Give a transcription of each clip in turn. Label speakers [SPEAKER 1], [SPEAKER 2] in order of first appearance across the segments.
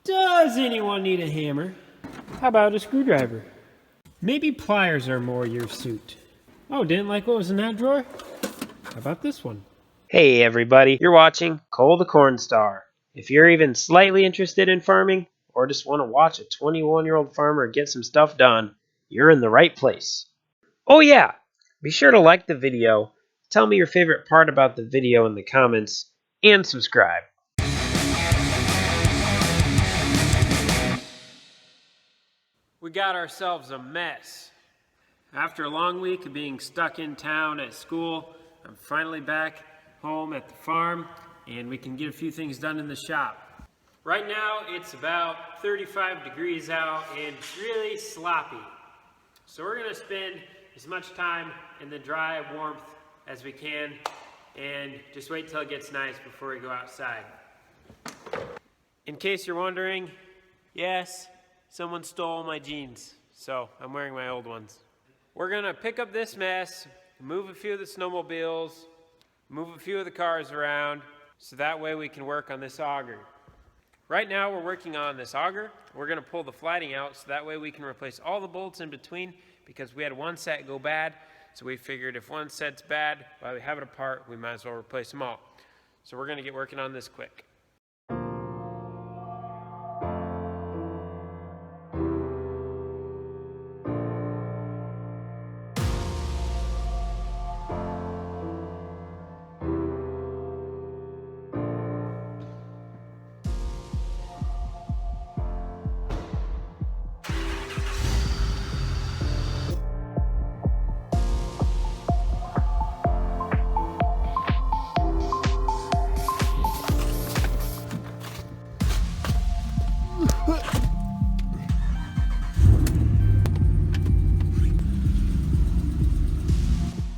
[SPEAKER 1] Does anyone need a hammer? How about a screwdriver? Maybe pliers are more your suit. Oh, didn't like what was in that drawer? How about this one?
[SPEAKER 2] Hey everybody, you're watching Cole the Cornstar. If you're even slightly interested in farming, or just want to watch a 21-year-old farmer get some stuff done, you're in the right place. Oh yeah, be sure to like the video, tell me your favorite part about the video in the comments, and subscribe.
[SPEAKER 1] We got ourselves a mess. After a long week of being stuck in town at school, I'm finally back home at the farm and we can get a few things done in the shop. Right now it's about 35 degrees out and it's really sloppy. So we're gonna spend as much time in the dry warmth as we can and just wait till it gets nice before we go outside. In case you're wondering, yes, someone stole my jeans, so I'm wearing my old ones. We're gonna pick up this mess, move a few of the snowmobiles, move a few of the cars around, so that way we can work on this auger. Right now we're working on this auger. We're gonna pull the flatting out so that way we can replace all the bolts in between because we had one set go bad, so we figured if one set's bad, while we have it apart, we might as well replace them all. So we're gonna get working on this quick.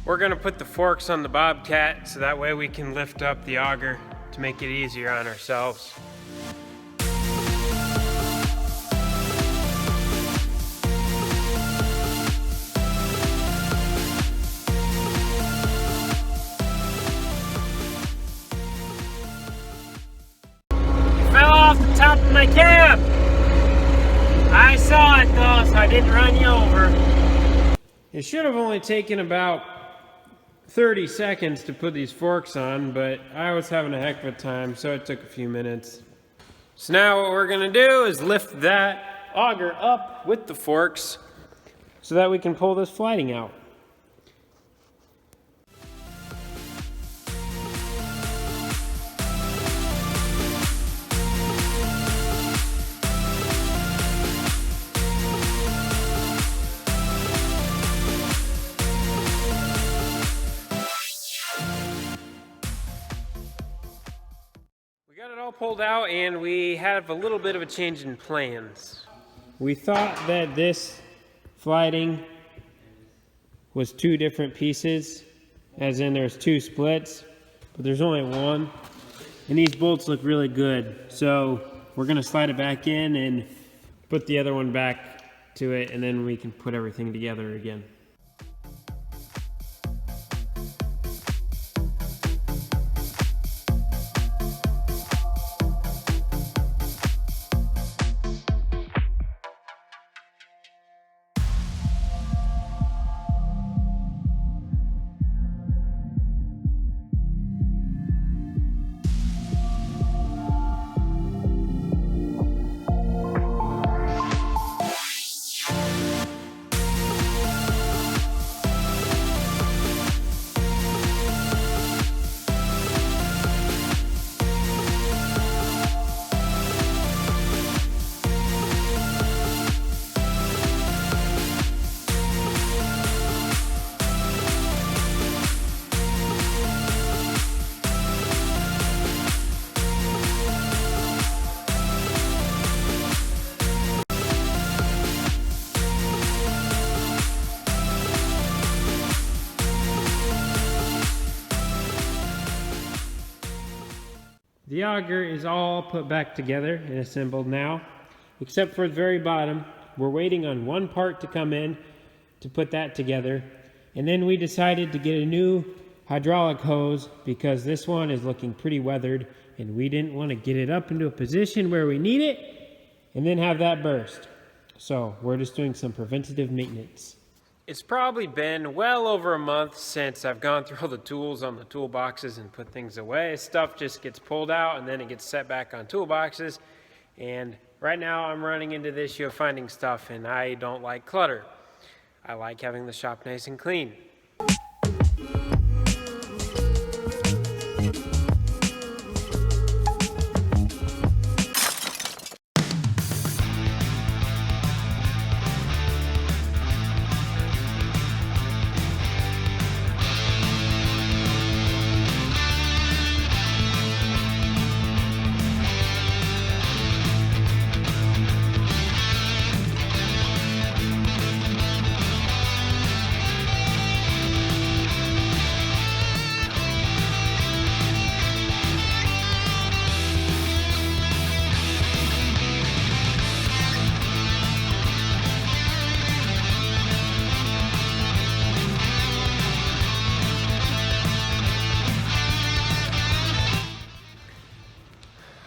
[SPEAKER 1] We're gonna put the forks on the Bobcat so that way we can lift up the auger to make it easier on ourselves. It fell off the top of my cab! I saw it though, so I didn't run you over. It should have only taken about 30 seconds to put these forks on, but I was having a heck of a time, so it took a few minutes. So now what we're gonna do is lift that auger up with the forks so that we can pull this flatting out. Got it all pulled out and we have a little bit of a change in plans. We thought that this flatting was two different pieces, as in there's two splits, but there's only one. And these bolts look really good. So we're gonna slide it back in and put the other one back to it, and then we can put everything together again. The auger is all put back together and assembled now, except for the very bottom. We're waiting on one part to come in to put that together. And then we decided to get a new hydraulic hose because this one is looking pretty weathered and we didn't want to get it up into a position where we need it and then have that burst. So we're just doing some preventative maintenance. It's probably been well over a month since I've gone through all the tools on the toolboxes and put things away. Stuff just gets pulled out and then it gets set back on toolboxes. And right now I'm running into the issue of finding stuff, and I don't like clutter. I like having the shop nice and clean.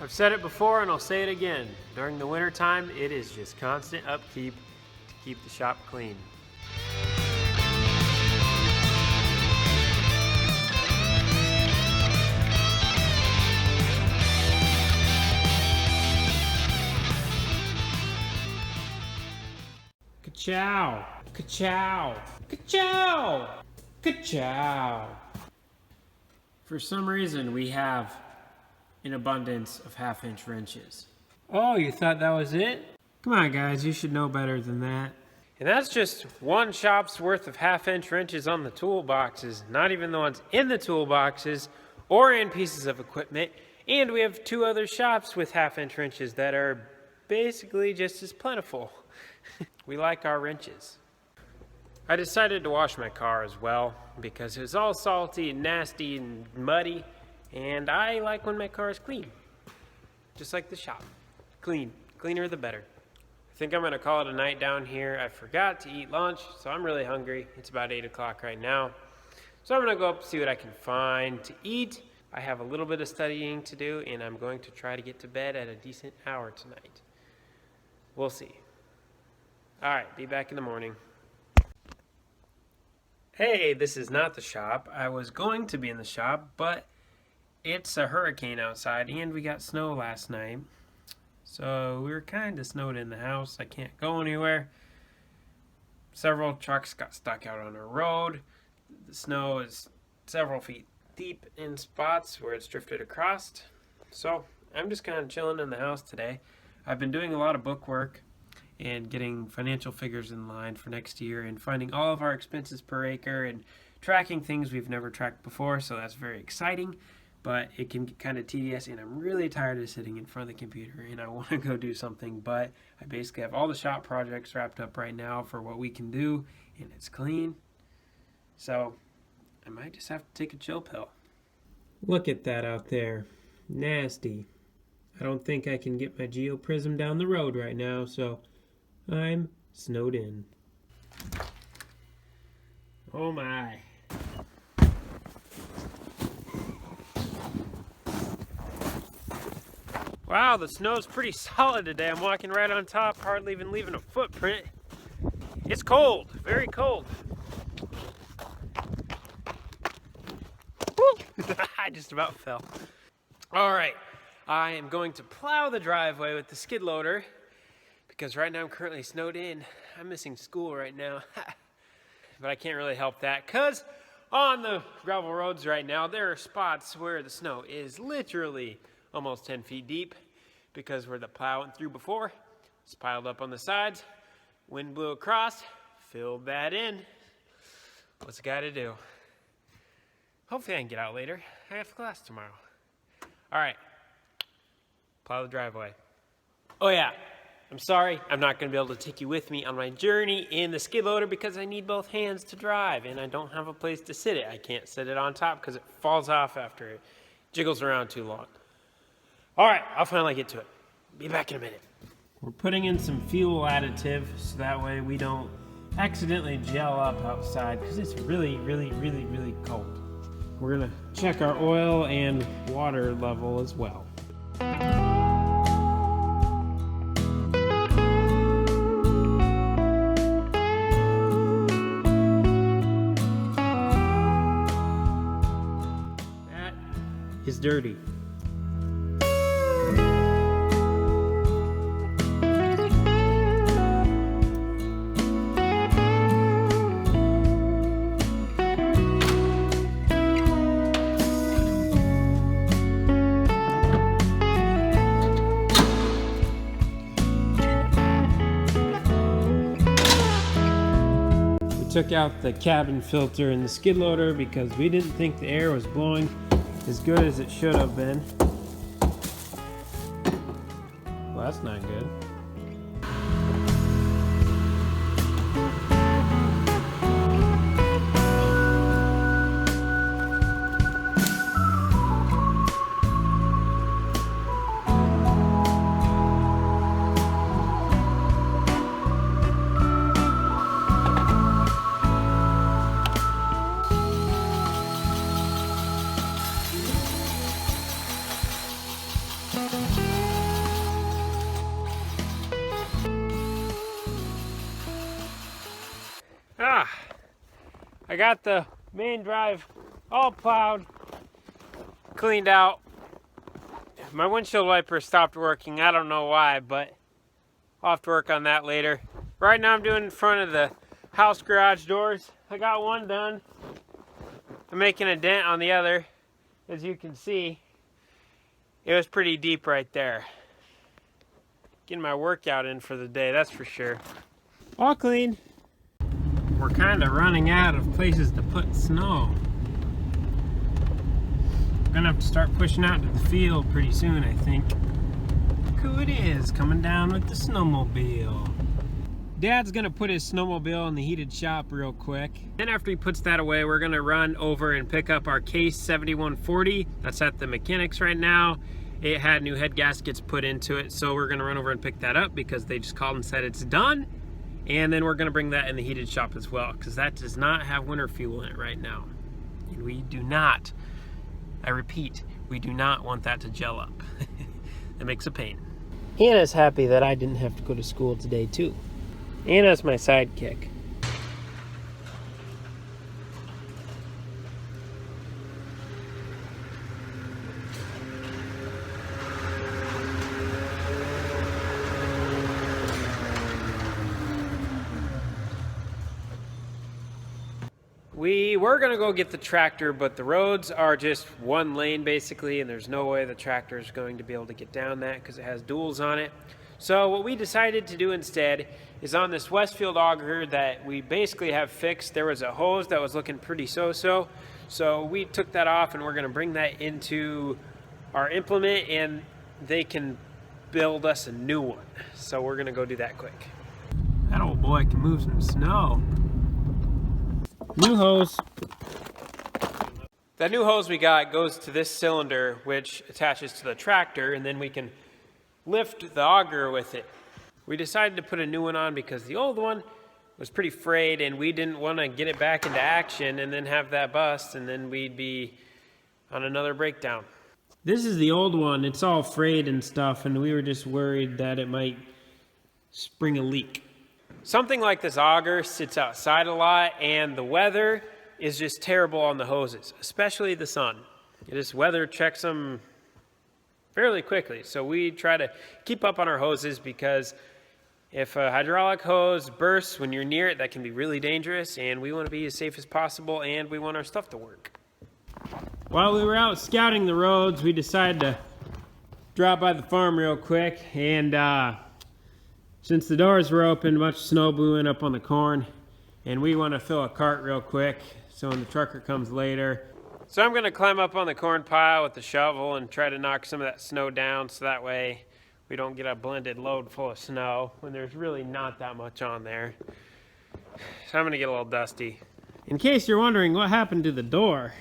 [SPEAKER 1] I've said it before and I'll say it again. During the winter time, it is just constant upkeep to keep the shop clean. Ka-chow, ka-chow, ka-chow, ka-chow. For some reason, we have an abundance of half-inch wrenches. Oh, you thought that was it? Come on, guys, you should know better than that. And that's just one shop's worth of half-inch wrenches on the toolboxes, not even the ones in the toolboxes or in pieces of equipment. And we have 2 other shops with half-inch wrenches that are basically just as plentiful. We like our wrenches. I decided to wash my car as well because it was all salty and nasty and muddy. And I like when my car is clean, just like the shop. Clean, cleaner the better. I think I'm gonna call it a night down here. I forgot to eat lunch, so I'm really hungry. It's about 8 o'clock right now. So I'm gonna go up and see what I can find to eat. I have a little bit of studying to do, and I'm going to try to get to bed at a decent hour tonight. We'll see. All right, be back in the morning. Hey, this is not the shop. I was going to be in the shop, but it's a hurricane outside, and we got snow last night. So we were kind of snowed in the house. I can't go anywhere. Several trucks got stuck out on a road. The snow is several feet deep in spots where it's drifted across. So I'm just kind of chilling in the house today. I've been doing a lot of book work and getting financial figures in line for next year and finding all of our expenses per acre and tracking things we've never tracked before. So that's very exciting. But it can get kind of tedious, and I'm really tired of sitting in front of the computer, and I want to go do something, but I basically have all the shop projects wrapped up right now for what we can do, and it's clean. So I might just have to take a chill pill. Look at that out there. Nasty. I don't think I can get my geoprism down the road right now, so I'm snowed in. Oh my. Wow, the snow's pretty solid today. I'm walking right on top, hardly even leaving a footprint. It's cold, very cold. Woo! I just about fell. All right, I am going to plow the driveway with the skid loader because right now I'm currently snowed in. I'm missing school right now. But I can't really help that because on the gravel roads right now, there are spots where the snow is literally almost 10 feet deep because where the plow went through before, it's piled up on the sides. Wind blew across, filled that in. What's a guy to do? Hopefully I can get out later. I have class tomorrow. All right, plow the driveway. Oh yeah, I'm sorry, I'm not gonna be able to take you with me on my journey in the skid loader because I need both hands to drive and I don't have a place to sit it. I can't sit it on top because it falls off after it jiggles around too long. All right, I'll finally get to it. Be back in a minute. We're putting in some fuel additive so that way we don't accidentally gel up outside because it's really, really, really, really cold. We're gonna check our oil and water level as well. dirty. Took out the cabin filter in the skid loader because we didn't think the air was blowing as good as it should have been. Well, that's not good. I got the main drive all plowed, cleaned out. My windshield wiper stopped working. I don't know why, but I'll have to work on that later. Right now I'm doing in front of the house garage doors. I got one done. I'm making a dent on the other. As you can see, it was pretty deep right there. Getting my workout in for the day, that's for sure. All clean. We're kind of running out of places to put snow. We're gonna have to start pushing out to the field pretty soon, I think. Look who it is coming down with the snowmobile. Dad's gonna put his snowmobile in the heated shop real quick. Then after he puts that away, we're gonna run over and pick up our Case 7140. That's at the mechanics right now. It had new head gaskets put into it, so we're gonna run over and pick that up because they just called and said it's done. And then we're gonna bring that in the heated shop as well, because that does not have winter fuel in it right now. And we do not, I repeat, we do not want that to gel up. It makes a pain. Anna's happy that I didn't have to go to school today too. Anna's my sidekick. We were gonna go get the tractor, but the roads are just one lane basically, and there's no way the tractor is going to be able to get down that because it has duals on it. So what we decided to do instead is on this Westfield auger that we basically have fixed, there was a hose that was looking pretty so-so. So we took that off and we're gonna bring that into our implement and they can build us a new one. So we're gonna go do that quick. That old boy can move some snow. New hose. That new hose we got goes to this cylinder, which attaches to the tractor, and then we can lift the auger with it. We decided to put a new one on because the old one was pretty frayed, and we didn't want to get it back into action and then have that bust, and then we'd be on another breakdown. This is the old one. It's all frayed and stuff, and we were just worried that it might spring a leak. Something like this auger sits outside a lot, and the weather is just terrible on the hoses, especially the sun. This weather checks them fairly quickly, so we try to keep up on our hoses because if a hydraulic hose bursts when you're near it, that can be really dangerous, and we want to be as safe as possible, and we want our stuff to work. While we were out scouting the roads, we decided to drop by the farm real quick, and since the doors were open, much snow blew in up on the corn, and we want to fill a cart real quick so when the trucker comes later. So I'm going to climb up on the corn pile with the shovel and try to knock some of that snow down so that way we don't get a blended load full of snow when there's really not that much on there. So I'm going to get a little dusty. In case you're wondering what happened to the door,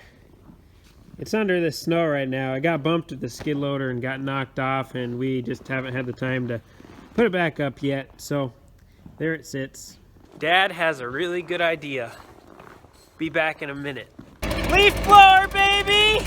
[SPEAKER 1] it's under this snow right now. I got bumped with the skid loader and got knocked off, and we just haven't had the time to put it back up yet, so there it sits. Dad has a really good idea. Be back in a minute. Leaf blower, baby!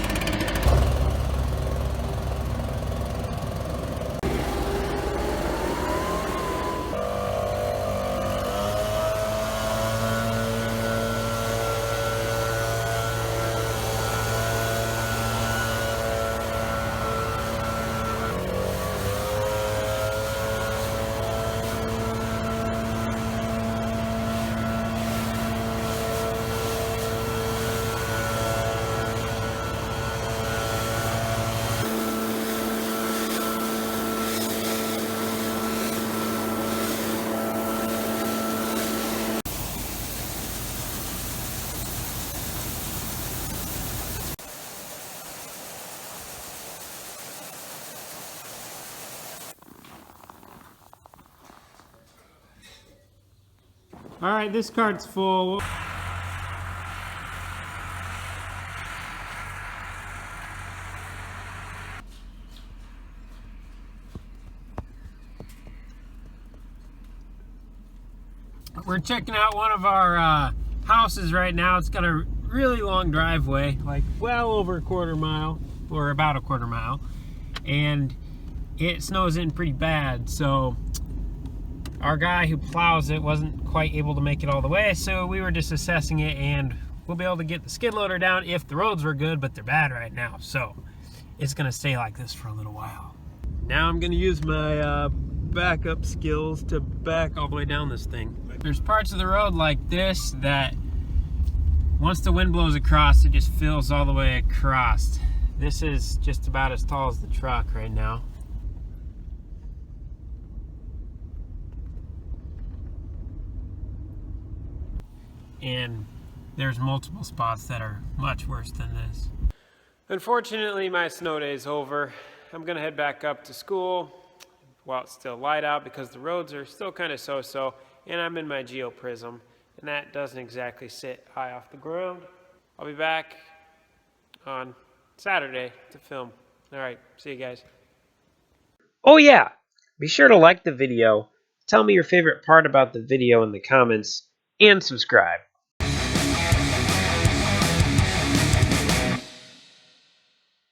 [SPEAKER 1] All right, this cart's full. We're checking out one of our houses right now. It's got a really long driveway, like well over a quarter mile, or about a quarter mile, and it snows in pretty bad, so our guy who plows it wasn't quite able to make it all the way, so we were just assessing it, and we'll be able to get the skid loader down if the roads were good, but they're bad right now, so it's gonna stay like this for a little while. Now I'm gonna use my backup skills to back all the way down this thing. There's parts of the road like this that once the wind blows across, it just fills all the way across. This is just about as tall as the truck right now. And there's multiple spots that are much worse than this. Unfortunately, my snow day is over. I'm gonna head back up to school while it's still light out because the roads are still kind of so-so, and I'm in my geoprism, and that doesn't exactly sit high off the ground. I'll be back on Saturday to film. All right, see you guys.
[SPEAKER 2] Oh yeah, be sure to like the video, tell me your favorite part about the video in the comments, and subscribe.